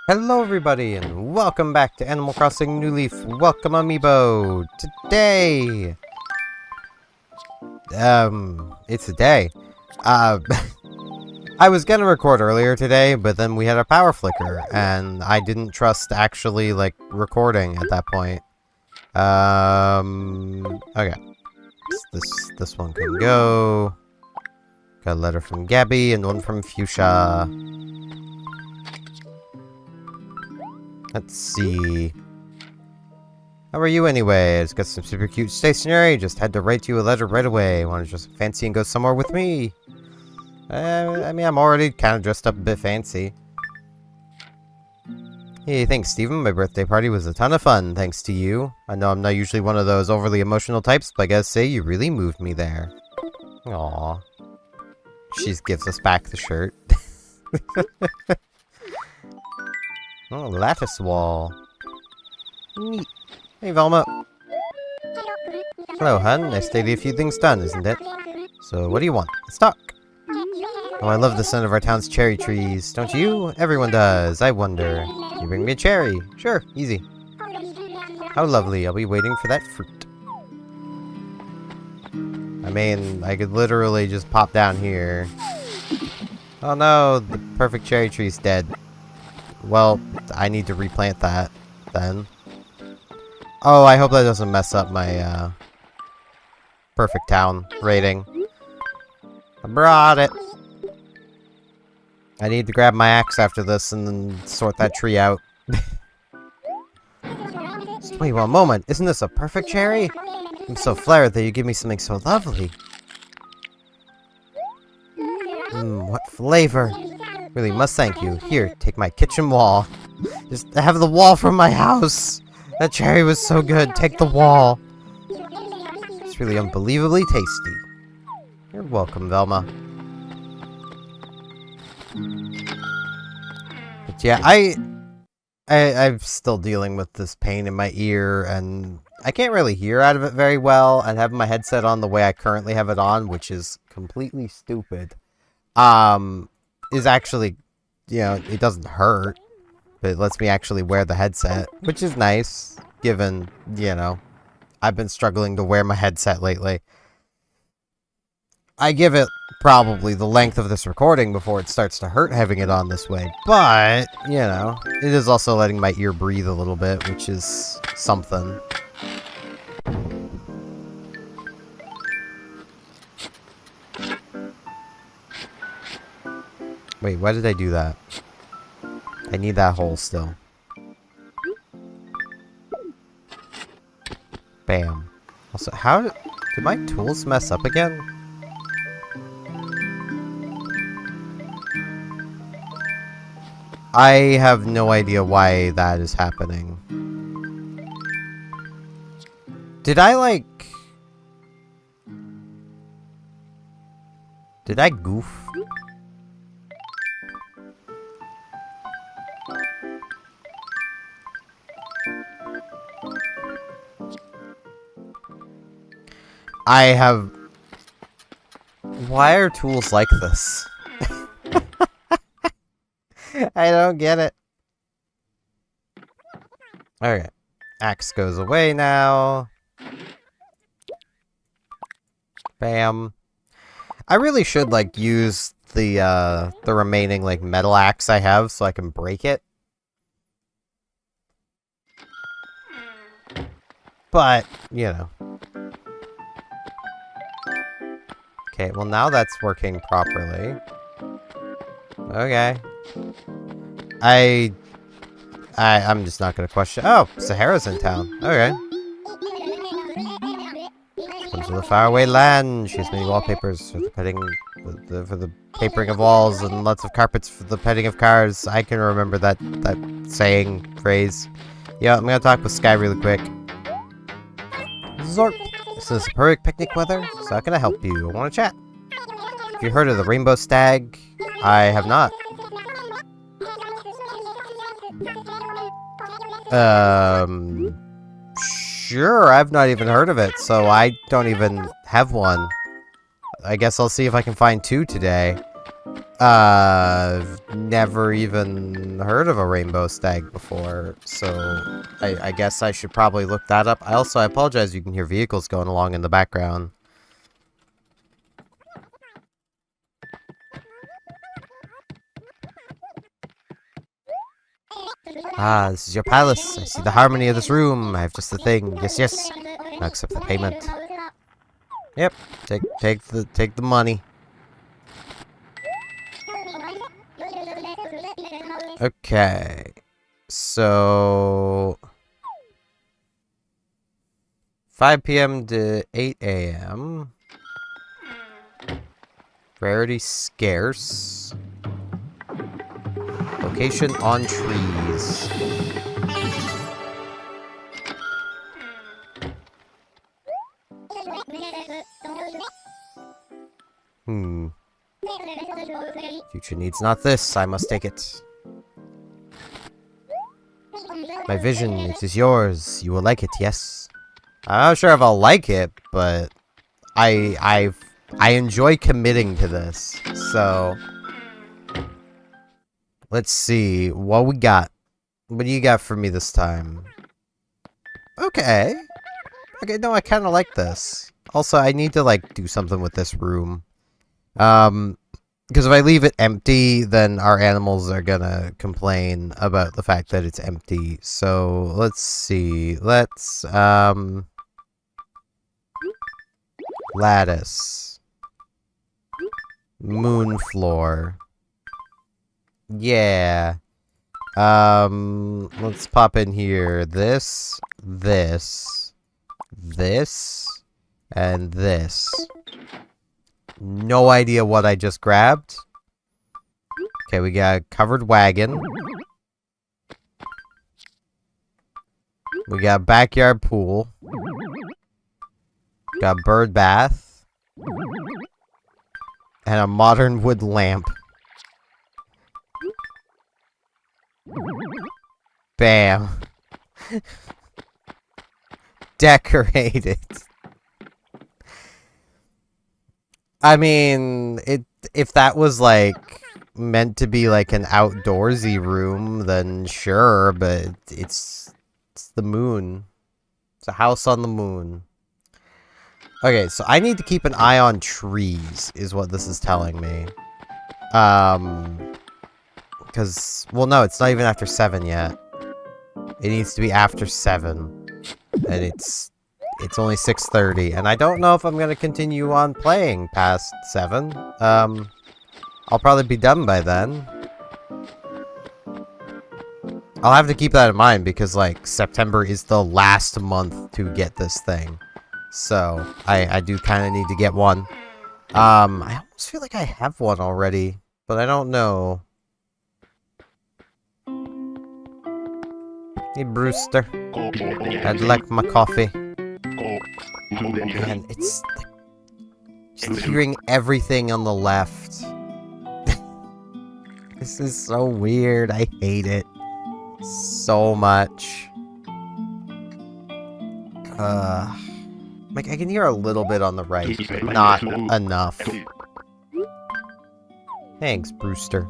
Hello everybody and welcome back to Animal Crossing New Leaf. Welcome Amiibo. Today it's a day. I was gonna record earlier today, but then we had a power flicker and I didn't trust actually like recording at that point. Okay. This one can go. Got a letter from Gabby and one from Fuchsia. Let's see. How are you anyway? I just got some super cute stationery. Just had to write you a letter right away. Want to dress fancy and go somewhere with me? I mean, I'm already kind of dressed up a bit fancy. Hey, thanks, Steven. My birthday party was a ton of fun, thanks to you. I know I'm not usually one of those overly emotional types, but I gotta say, you really moved me there. Aww. She gives us back the shirt. Oh, lattice wall. Neat. Hey, Velma. Hello, hun. Nice to get a few things done, isn't it? So, what do you want? Let's talk. Oh, I love the scent of our town's cherry trees. Don't you? Everyone does. I wonder. You bring me a cherry. Sure, easy. How lovely. I'll be waiting for that fruit. I mean, I could literally just pop down here. Oh no, the perfect cherry tree's dead. Well, I need to replant that, then. Oh, I hope that doesn't mess up my, perfect town rating. I brought it! I need to grab my axe after this and then sort that tree out. Just wait one moment, isn't this a perfect cherry? I'm so flattered that you give me something so lovely. What flavor! Really must thank you. Here, take my kitchen wall. Just have the wall from my house. That cherry was so good. Take the wall. It's really unbelievably tasty. You're welcome, Velma. But yeah, I'm still dealing with this pain in my ear, and I can't really hear out of it very well, and having my headset on the way I currently have it on, which is completely stupid, is actually, you know, it doesn't hurt, but it lets me actually wear the headset, which is nice, given, you know, I've been struggling to wear my headset lately. I give it probably the length of this recording before it starts to hurt having it on this way, but, you know, it is also letting my ear breathe a little bit, which is something. Wait, why did I do that? I need that hole still. Bam. Also, how did my tools mess up again? I have no idea why that is happening. Did I, like... Did I goof? I have... Why are tools like this? I don't get it. Okay. Axe goes away now. Bam. I really should, like, use the remaining, like, metal axe I have so I can break it. But, you know. Okay, well now that's working properly. Okay. I'm just not gonna question. Oh, Sahara's in town. Okay. Comes from the faraway land. She has many wallpapers for the petting, for the papering of walls, and lots of carpets for the petting of cars. I can remember that saying, phrase. Yeah, I'm gonna talk with Sky really quick. Zorp. This is perfect picnic weather, so how can I help you? I want to chat. you heard of the rainbow stag? I have not. Sure, I've not even heard of it, so I don't even have one. I guess I'll see if I can find 2 today. I've never even heard of a rainbow stag before, so I guess I should probably look that up. I apologize, you can hear vehicles going along in the background. Ah, this is your palace. I see the harmony of this room. I have just the thing. Yes, yes. Now accept the payment. Yep. Take the money. Okay. So 5 p.m. to 8 a.m. Rarity scarce. Location on trees. Future needs not this. I must take it. My vision, it is yours. You will like it, yes. I'm not sure if I'll like it, but I enjoy committing to this. So let's see what we got. What do you got for me this time? Okay. Okay, no, I kind of like this. Also, I need to like do something with this room. Because if I leave it empty, then our animals are gonna complain about the fact that it's empty. So, let's see. Let's, lattice. Moon floor. Yeah. Let's pop in here. This, and this. No idea what I just grabbed. Okay, we got a covered wagon. We got a backyard pool. Got a bird bath. And a modern wood lamp. Bam. Decorated. I mean, if that was like meant to be like an outdoorsy room, then sure, but it's the moon. It's a house on the moon. Okay, so I need to keep an eye on trees, is what this is telling me. Because, well, no, it's not even after 7 yet. It needs to be after 7. And it's only 6:30, and I don't know if I'm gonna continue on playing past 7. I'll probably be done by then. I'll have to keep that in mind, because, like, September is the last month to get this thing. So, I do kind of need to get one. I almost feel like I have one already, but I don't know. Hey, Brewster. I'd like my coffee. Man, it's like just hearing everything on the left. This is so weird. I hate it so much. Like I can hear a little bit on the right, but not enough. Thanks, Brewster.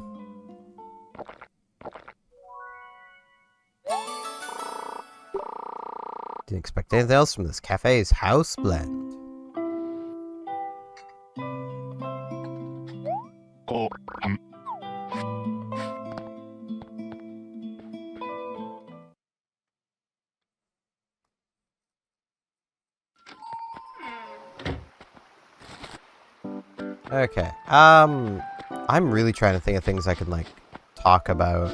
Didn't expect anything else from this cafe's house blend. Okay. I'm really trying to think of things I can like talk about.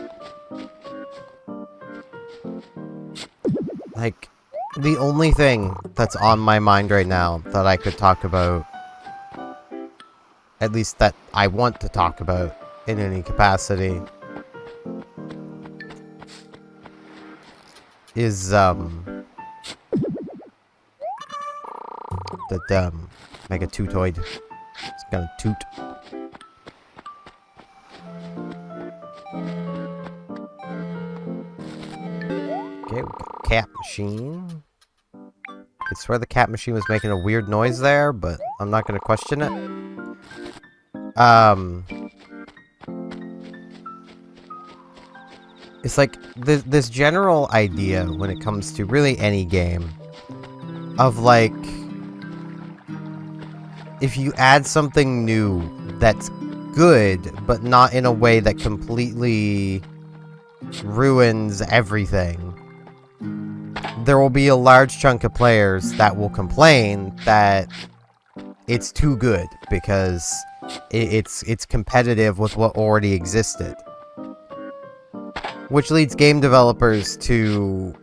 Like, the only thing that's on my mind right now that I could talk about, at least that I want to talk about in any capacity, is, Mega Two-Toid. It's gonna toot. Okay, we got cat machine. I swear the cat machine was making a weird noise there, but I'm not gonna question it. It's like this general idea when it comes to really any game of like, if you add something new that's good, but not in a way that completely ruins everything, there will be a large chunk of players that will complain that it's too good because it's competitive with what already existed. Which leads game developers to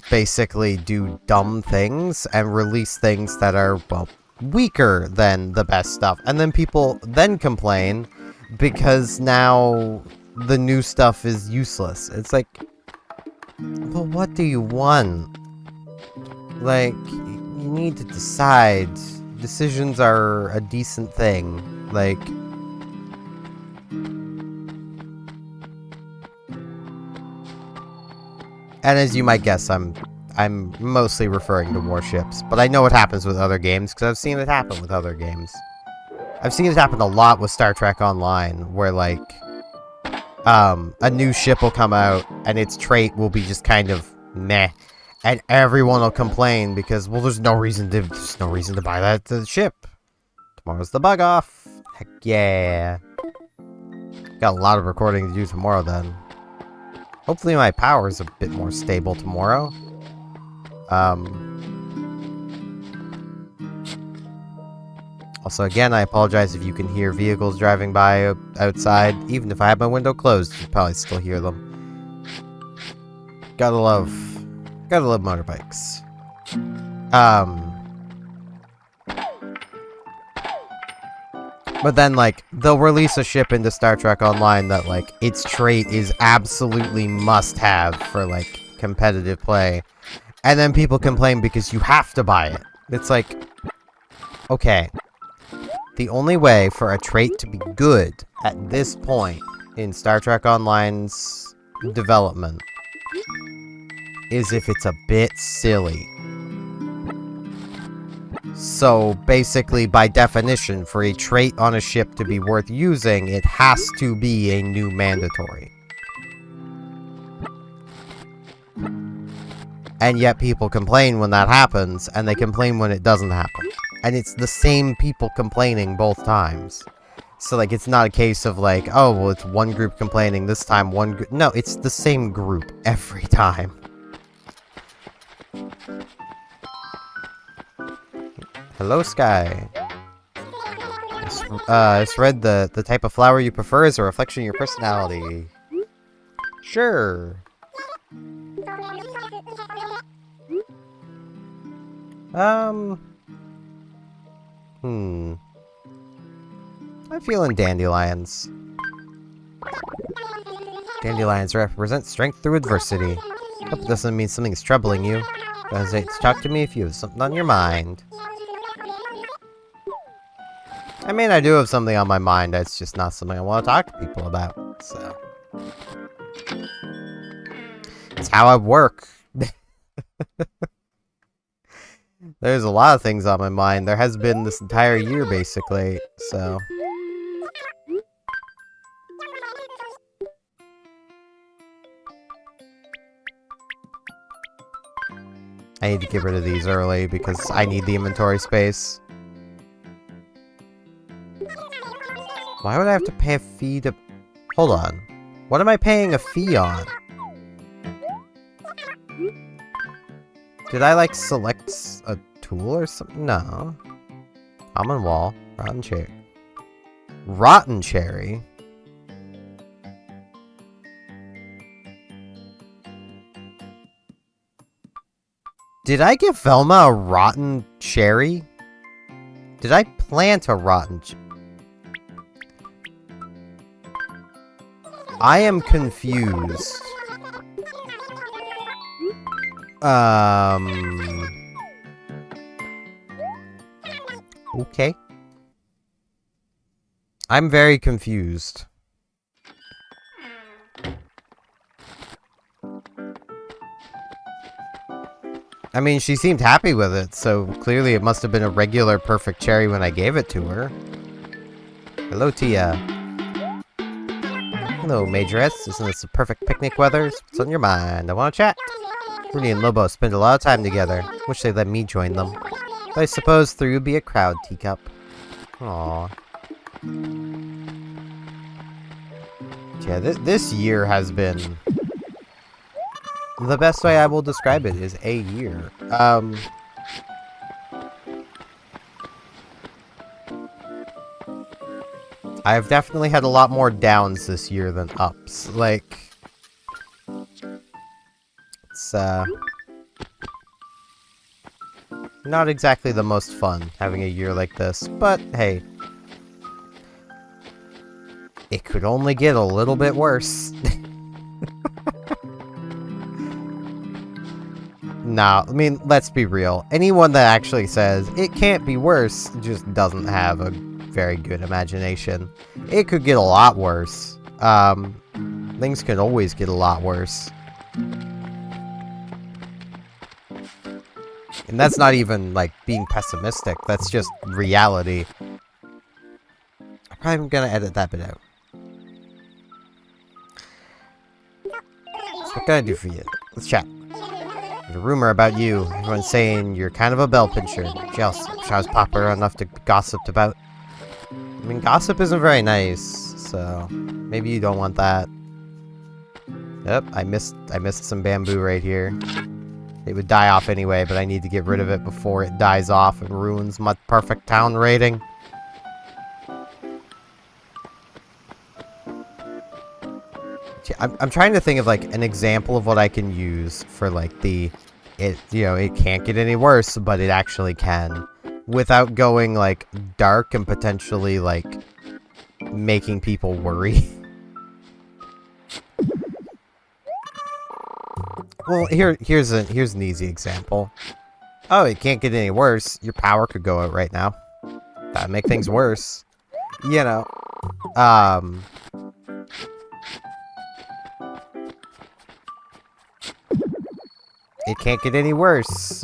basically do dumb things and release things that are, well, weaker than the best stuff. And then people then complain because now the new stuff is useless. It's like, well, what do you want? Like, you need to decide. Decisions are a decent thing. Like, and as you might guess, I'm mostly referring to warships, but I know what happens with other games because I've seen it happen with other games. I've seen it happen a lot with Star Trek Online, where like a new ship will come out and its trait will be just kind of meh, and everyone will complain because, well, there's no reason to buy that ship. Tomorrow's the bug off. Heck yeah. Got a lot of recording to do tomorrow then. Hopefully my power is a bit more stable tomorrow. Also, again, I apologize if you can hear vehicles driving by outside. Even if I have my window closed, you probably still hear them. Gotta love motorbikes. But then, like, they'll release a ship into Star Trek Online that, like, its trait is absolutely must-have for, like, competitive play. And then people complain because you have to buy it. It's like, okay. The only way for a trait to be good at this point in Star Trek Online's development is if it's a bit silly. So, basically, by definition, for a trait on a ship to be worth using, it has to be a new mandatory. And yet people complain when that happens, and they complain when it doesn't happen. And it's the same people complaining both times. So, like, it's not a case of, like, oh, well, it's one group complaining this time, one group... No, it's the same group every time. Hello, Sky. It's red. The type of flower you prefer is a reflection of your personality. Sure. I'm feeling dandelions. Dandelions represent strength through adversity. Hope it doesn't mean something is troubling you. Don't hesitate to talk to me if you have something on your mind. I mean, I do have something on my mind. It's just not something I want to talk to people about, so. It's how I work. There's a lot of things on my mind. There has been this entire year, basically, so. I need to get rid of these early because I need the inventory space. Why would I have to pay a fee to... Hold on. What am I paying a fee on? Did I, like, select a tool or something? No. Common wall. Rotten cherry. Rotten cherry? Did I give Velma a rotten cherry? Did I plant a rotten cherry? I am confused. Okay. I'm very confused. I mean, she seemed happy with it, so clearly it must have been a regular perfect cherry when I gave it to her. Hello, Tia. Hello, Majoress. Isn't this the perfect picnic weather? What's on your mind? I want to chat. Rudy and Lobo spend a lot of time together. Wish they'd let me join them. But I suppose there would be a crowd, Teacup. Aww. Yeah, this year has been... The best way I will describe it is a year. I've definitely had a lot more downs this year than ups. Like, it's, not exactly the most fun having a year like this, but hey. It could only get a little bit worse. Nah, I mean, let's be real. Anyone that actually says it can't be worse just doesn't have a very good imagination. It could get a lot worse. Things can always get a lot worse. And that's not even, like, being pessimistic. That's just reality. I'm probably gonna edit that bit out. So what can I do for you? Let's chat. There's a rumor about you. Everyone's saying you're kind of a bell pincher. Jealous. I was popular enough to be gossiped about. I mean, gossip isn't very nice, so maybe you don't want that. Yep, I missed some bamboo right here. It would die off anyway, but I need to get rid of it before it dies off and ruins my perfect town rating. I'm trying to think of, like, an example of what I can use for, like, it can't get any worse, but it actually can. Without going, like, dark and potentially, like, making people worry. Well, here's an easy example. Oh, it can't get any worse. Your power could go out right now. That'd make things worse. You know. It can't get any worse.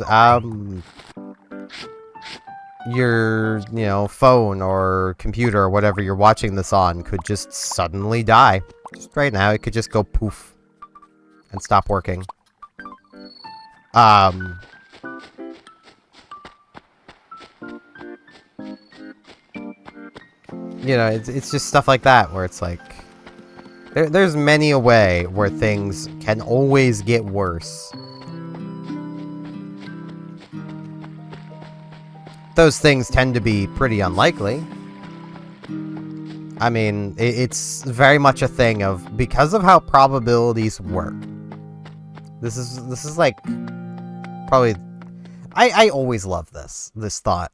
Your, phone or computer or whatever you're watching this on could just suddenly die. Just right now, it could just go poof and stop working. It's just stuff like that where it's like, there's many a way where things can always get worse. Those things tend to be pretty unlikely. I mean, it's very much a thing of, because of how probabilities work. This is like, probably, I always love this thought.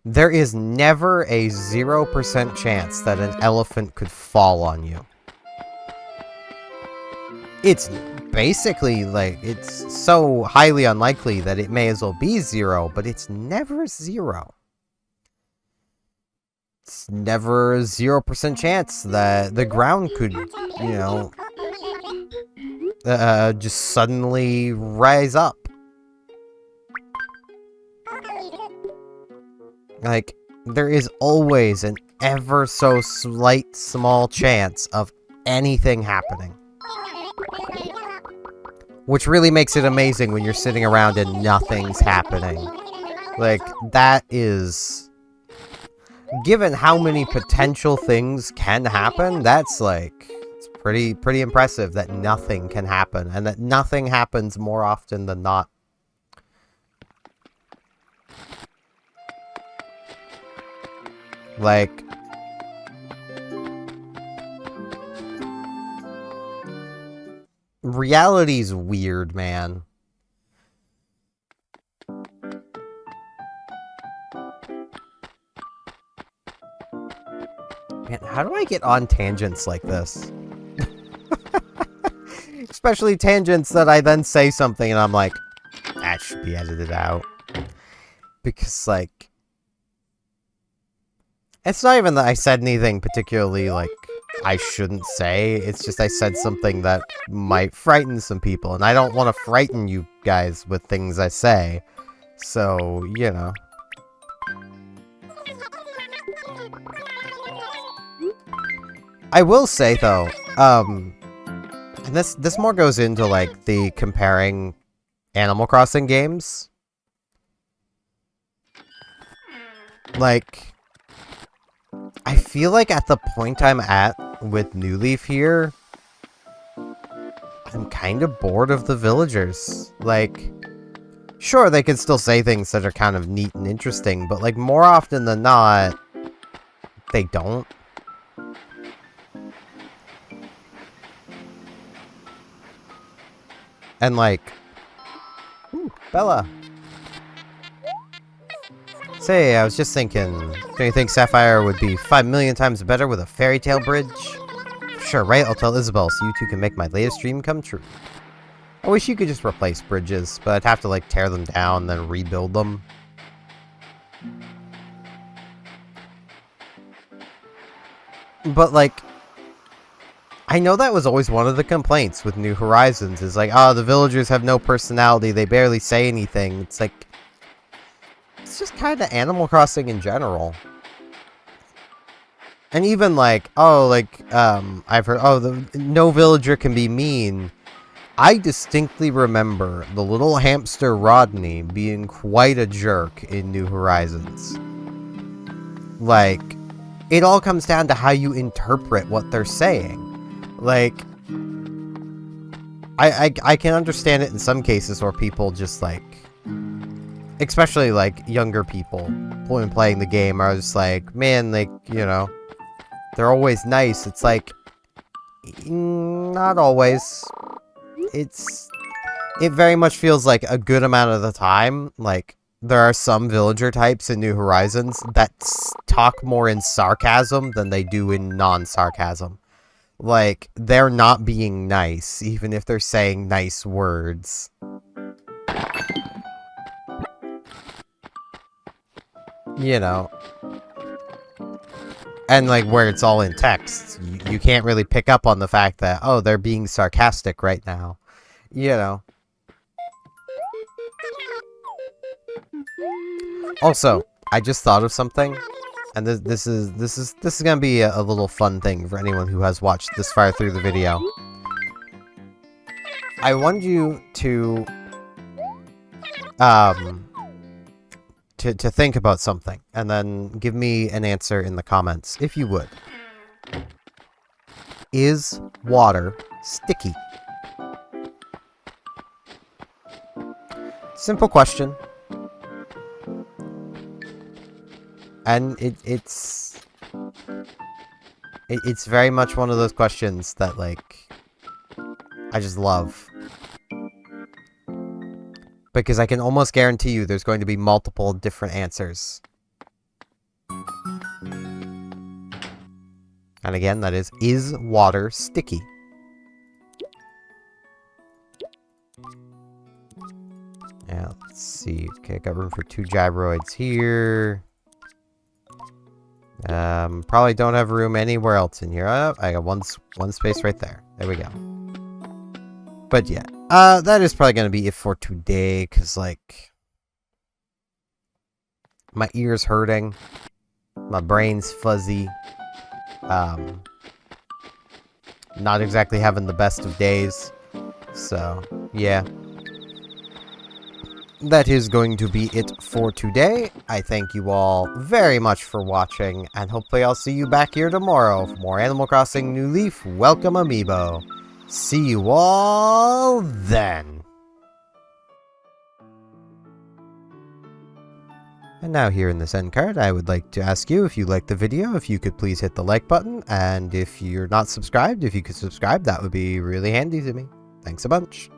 There is never a 0% chance that an elephant could fall on you. It's basically, like, it's so highly unlikely that it may as well be 0, but it's never 0. It's never a 0% chance that the ground could, just suddenly rise up. Like, there is always an ever so slight small chance of anything happening. Which really makes it amazing when you're sitting around and nothing's happening. Like, that is... Given how many potential things can happen, that's like... It's pretty impressive that nothing can happen. And that nothing happens more often than not. Like... Reality's weird, man. Man, how do I get on tangents like this? Especially tangents that I then say something and I'm like, that should be edited out. Because, like... It's not even that I said anything particularly, like, I shouldn't say. It's just I said something that might frighten some people, and I don't want to frighten you guys with things I say. So, you know. I will say, though, and this more goes into, like, the comparing Animal Crossing games. Like, I feel like at the point I'm at with New Leaf here, I'm kind of bored of the villagers. Like, sure, they can still say things that are kind of neat and interesting, but, like, more often than not, they don't. And, like... Ooh, Bella! Say, I was just thinking, don't you think Sapphire would be 5 million times better with a fairy tale bridge? Sure, right? I'll tell Isabel so you two can make my latest dream come true. I wish you could just replace bridges, but I'd have to, like, tear them down, then rebuild them. But, like, I know that was always one of the complaints with New Horizons, is like, oh, the villagers have no personality, they barely say anything. It's like, it's just kind of Animal Crossing in general. And even like, oh, like, I've heard, oh, no villager can be mean. I distinctly remember the little hamster Rodney being quite a jerk in New Horizons. Like, it all comes down to how you interpret what they're saying. Like, I can understand it in some cases where people just, like, especially, like, younger people when playing the game are just like, man, like, you know, they're always nice. It's like, not always. It very much feels like a good amount of the time, like, there are some villager types in New Horizons that talk more in sarcasm than they do in non-sarcasm. Like, they're not being nice, even if they're saying nice words. You know. And, like, where it's all in text, you can't really pick up on the fact that, oh, they're being sarcastic right now. You know. Also, I just thought of something. And this is gonna be a little fun thing for anyone who has watched this far through the video. I want you to think about something, and then give me an answer in the comments, if you would. Is water sticky? Simple question. And it's very much one of those questions that, like, I just love. Because I can almost guarantee you there's going to be multiple different answers. And again, that is water sticky? Yeah, let's see. Okay, I got room for 2 gyroids here. Probably don't have room anywhere else in here. Oh, I got one space right there. There we go. But yeah, that is probably going to be it for today, because, like, my ear's hurting, my brain's fuzzy, not exactly having the best of days, so, yeah. That is going to be it for today. I thank you all very much for watching, and hopefully I'll see you back here tomorrow for more Animal Crossing New Leaf Welcome Amiibo. See you all then. And now here in this end card, I would like to ask you, if you liked the video, if you could please hit the like button, and if you're not subscribed, if you could subscribe, that would be really handy to me. Thanks a bunch.